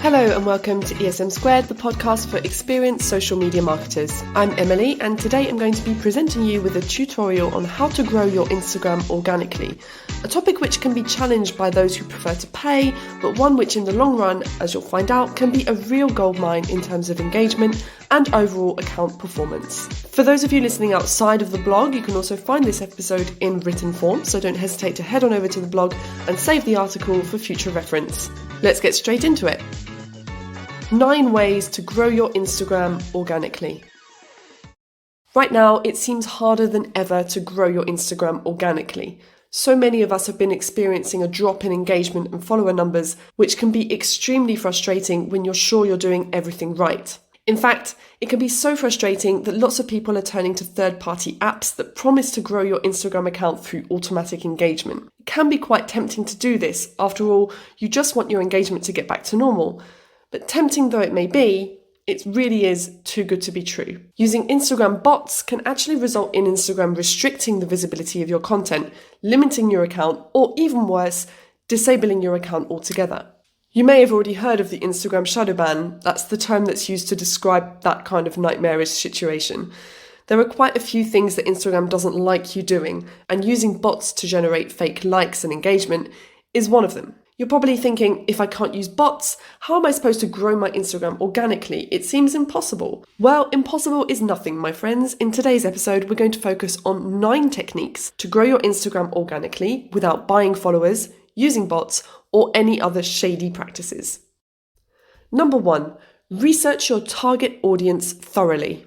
Hello and welcome to ESM Squared, the podcast for experienced social media marketers. I'm Emily and today I'm going to be presenting you with a tutorial on how to grow your Instagram organically, a topic which can be challenged by those who prefer to pay, but one which in the long run, as you'll find out, can be a real goldmine in terms of engagement and overall account performance. For those of you listening outside of the blog, you can also find this episode in written form, so don't hesitate to head on over to the blog and save the article for future reference. Let's get straight into it. 9 ways to grow your Instagram organically. Right now, it seems harder than ever to grow your Instagram organically. So many of us have been experiencing a drop in engagement and follower numbers, which can be extremely frustrating when you're sure you're doing everything right. In fact, it can be so frustrating that lots of people are turning to third-party apps that promise to grow your Instagram account through automatic engagement. It can be quite tempting to do this. After all, you just want your engagement to get back to normal. But tempting though it may be, it really is too good to be true. Using Instagram bots can actually result in Instagram restricting the visibility of your content, limiting your account, or even worse, disabling your account altogether. You may have already heard of the Instagram shadow ban. That's the term that's used to describe that kind of nightmarish situation. There are quite a few things that Instagram doesn't like you doing, and using bots to generate fake likes and engagement is one of them. You're probably thinking, if I can't use bots, how am I supposed to grow my Instagram organically? It seems impossible. Well, impossible is nothing, my friends. In today's episode, we're going to focus on 9 techniques to grow your Instagram organically without buying followers, using bots, or any other shady practices. Number 1, research your target audience thoroughly.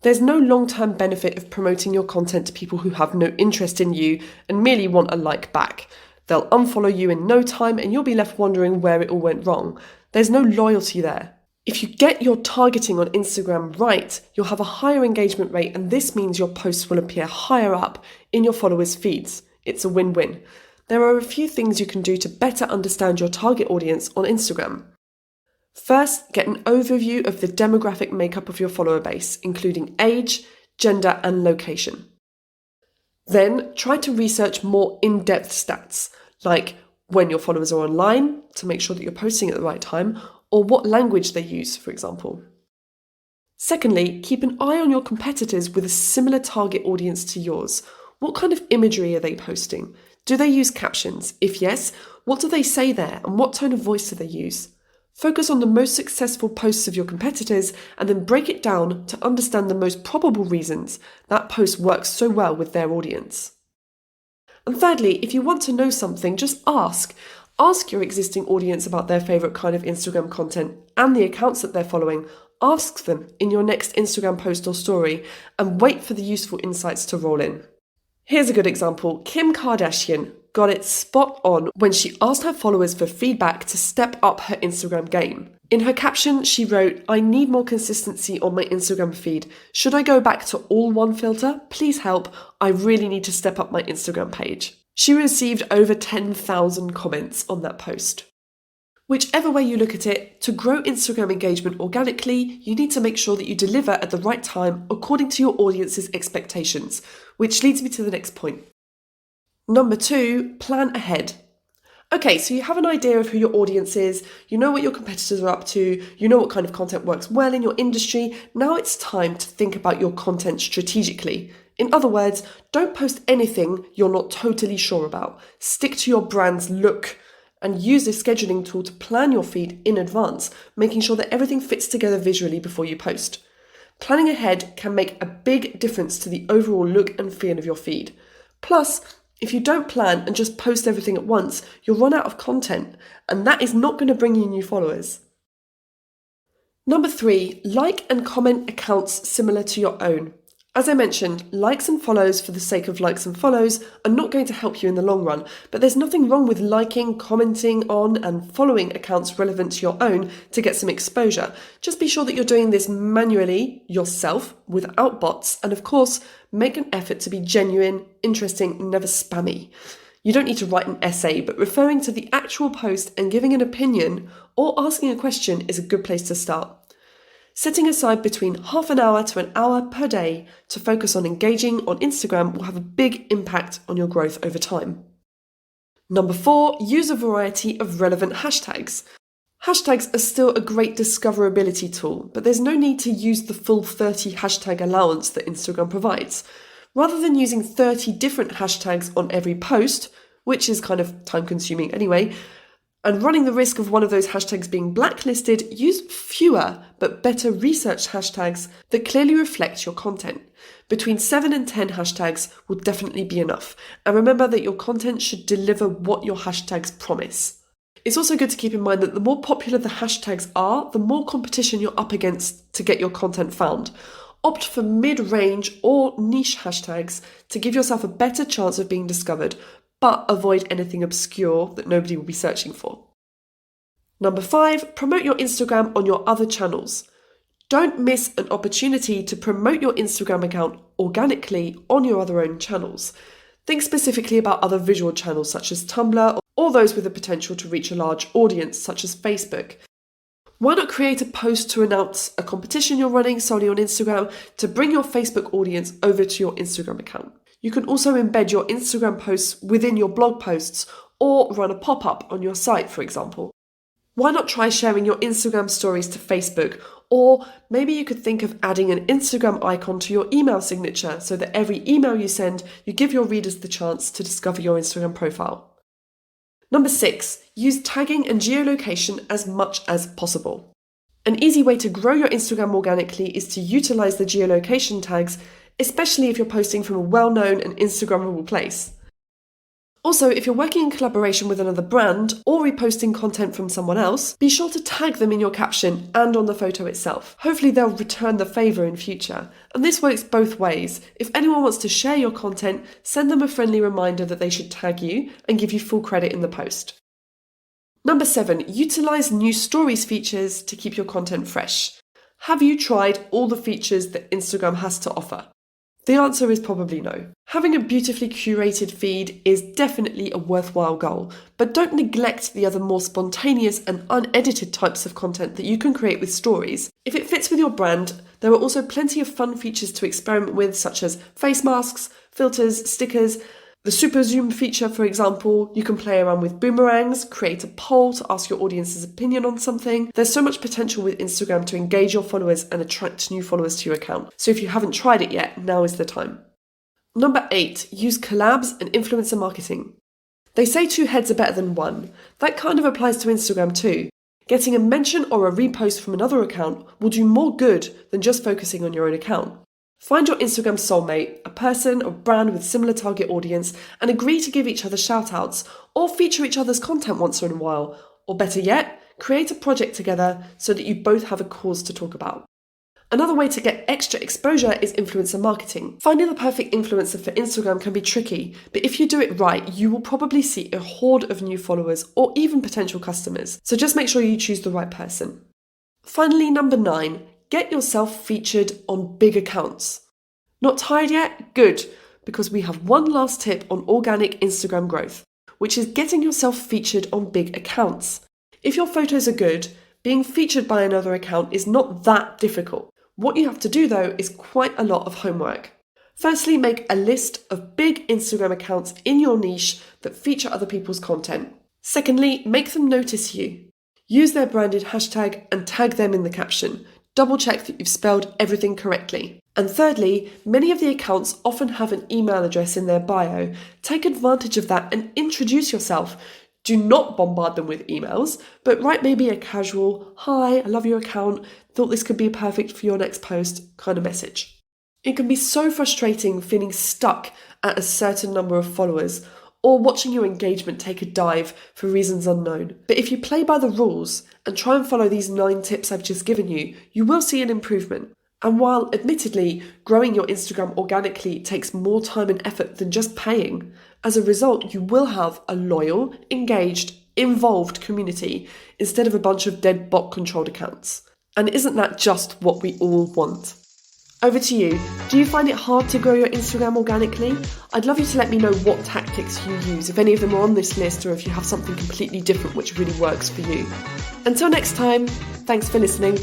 There's no long-term benefit of promoting your content to people who have no interest in you and merely want a like back. They'll unfollow you in no time and you'll be left wondering where it all went wrong. There's no loyalty there. If you get your targeting on Instagram right, you'll have a higher engagement rate and this means your posts will appear higher up in your followers' feeds. It's a win-win. There are a few things you can do to better understand your target audience on Instagram. First, get an overview of the demographic makeup of your follower base, including age, gender, and location. Then, try to research more in-depth stats, like when your followers are online, to make sure that you're posting at the right time, or what language they use, for example. Secondly, keep an eye on your competitors with a similar target audience to yours. What kind of imagery are they posting? Do they use captions? If yes, what do they say there, and what tone of voice do they use? Focus on the most successful posts of your competitors and then break it down to understand the most probable reasons that post works so well with their audience. And thirdly, if you want to know something, just ask. Ask your existing audience about their favourite kind of Instagram content and the accounts that they're following. Ask them in your next Instagram post or story and wait for the useful insights to roll in. Here's a good example. Kim Kardashian got it spot on when she asked her followers for feedback to step up her Instagram game. In her caption, she wrote, "I need more consistency on my Instagram feed. Should I go back to all one filter? Please help. I really need to step up my Instagram page." She received over 10,000 comments on that post. Whichever way you look at it, to grow Instagram engagement organically, you need to make sure that you deliver at the right time according to your audience's expectations, which leads me to the next point. Number 2, plan ahead. Okay, so you have an idea of who your audience is, you know what your competitors are up to, you know what kind of content works well in your industry. Now it's time to think about your content strategically. In other words, don't post anything you're not totally sure about. Stick to your brand's look and use this scheduling tool to plan your feed in advance, making sure that everything fits together visually before you post. Planning ahead can make a big difference to the overall look and feel of your feed. Plus, if you don't plan and just post everything at once, you'll run out of content, and that is not going to bring you new followers. Number 3, like and comment accounts similar to your own. As I mentioned, likes and follows for the sake of likes and follows are not going to help you in the long run, but there's nothing wrong with liking, commenting on and following accounts relevant to your own to get some exposure. Just be sure that you're doing this manually, yourself, without bots, and of course, make an effort to be genuine, interesting, and never spammy. You don't need to write an essay, but referring to the actual post and giving an opinion or asking a question is a good place to start. Setting aside between half an hour to an hour per day to focus on engaging on Instagram will have a big impact on your growth over time. Number 4, use a variety of relevant hashtags. Hashtags are still a great discoverability tool, but there's no need to use the full 30 hashtag allowance that Instagram provides. Rather than using 30 different hashtags on every post, which is kind of time consuming anyway, and running the risk of one of those hashtags being blacklisted, use fewer but better researched hashtags that clearly reflect your content. Between 7 and 10 hashtags will definitely be enough. And remember that your content should deliver what your hashtags promise. It's also good to keep in mind that the more popular the hashtags are, the more competition you're up against to get your content found. Opt for mid-range or niche hashtags to give yourself a better chance of being discovered, but avoid anything obscure that nobody will be searching for. Number 5, promote your Instagram on your other channels. Don't miss an opportunity to promote your Instagram account organically on your other own channels. Think specifically about other visual channels such as Tumblr or those with the potential to reach a large audience such as Facebook. Why not create a post to announce a competition you're running solely on Instagram to bring your Facebook audience over to your Instagram account? You can also embed your Instagram posts within your blog posts or run a pop-up on your site, for example. Why not try sharing your Instagram stories to Facebook? Or maybe you could think of adding an Instagram icon to your email signature so that every email you send, you give your readers the chance to discover your Instagram profile. Number 6, use tagging and geolocation as much as possible. An easy way to grow your Instagram organically is to utilize the geolocation tags, especially if you're posting from a well-known and Instagrammable place. Also, if you're working in collaboration with another brand or reposting content from someone else, be sure to tag them in your caption and on the photo itself. Hopefully they'll return the favour in future. And this works both ways. If anyone wants to share your content, send them a friendly reminder that they should tag you and give you full credit in the post. Number 7, utilise new stories features to keep your content fresh. Have you tried all the features that Instagram has to offer? The answer is probably no. Having a beautifully curated feed is definitely a worthwhile goal, but don't neglect the other more spontaneous and unedited types of content that you can create with stories. If it fits with your brand, there are also plenty of fun features to experiment with, such as face masks, filters, stickers. The super zoom feature, for example, you can play around with boomerangs, create a poll to ask your audience's opinion on something. There's so much potential with Instagram to engage your followers and attract new followers to your account. So if you haven't tried it yet, now is the time. Number 8, use collabs and influencer marketing. They say 2 heads are better than 1. That kind of applies to Instagram too. Getting a mention or a repost from another account will do more good than just focusing on your own account. Find your Instagram soulmate, a person or brand with similar target audience, and agree to give each other shout-outs or feature each other's content once in a while. Or better yet, create a project together so that you both have a cause to talk about. Another way to get extra exposure is influencer marketing. Finding the perfect influencer for Instagram can be tricky, but if you do it right, you will probably see a horde of new followers or even potential customers. So just make sure you choose the right person. Finally, number 9. Get yourself featured on big accounts. Not tired yet? Good, because we have one last tip on organic Instagram growth, which is getting yourself featured on big accounts. If your photos are good, being featured by another account is not that difficult. What you have to do though is quite a lot of homework. Firstly, make a list of big Instagram accounts in your niche that feature other people's content. Secondly, make them notice you. Use their branded hashtag and tag them in the caption. Double check that you've spelled everything correctly. And thirdly, many of the accounts often have an email address in their bio. Take advantage of that and introduce yourself. Do not bombard them with emails, but write maybe a casual, "Hi, I love your account, thought this could be perfect for your next post" kind of message. It can be so frustrating feeling stuck at a certain number of followers or watching your engagement take a dive for reasons unknown. But if you play by the rules and try and follow these 9 tips I've just given you, you will see an improvement. And while admittedly growing your Instagram organically takes more time and effort than just paying, as a result you will have a loyal, engaged, involved community instead of a bunch of dead bot-controlled accounts. And isn't that just what we all want? Over to you. Do you find it hard to grow your Instagram organically? I'd love you to let me know what tactics you use, if any of them are on this list, or if you have something completely different which really works for you. Until next time, thanks for listening.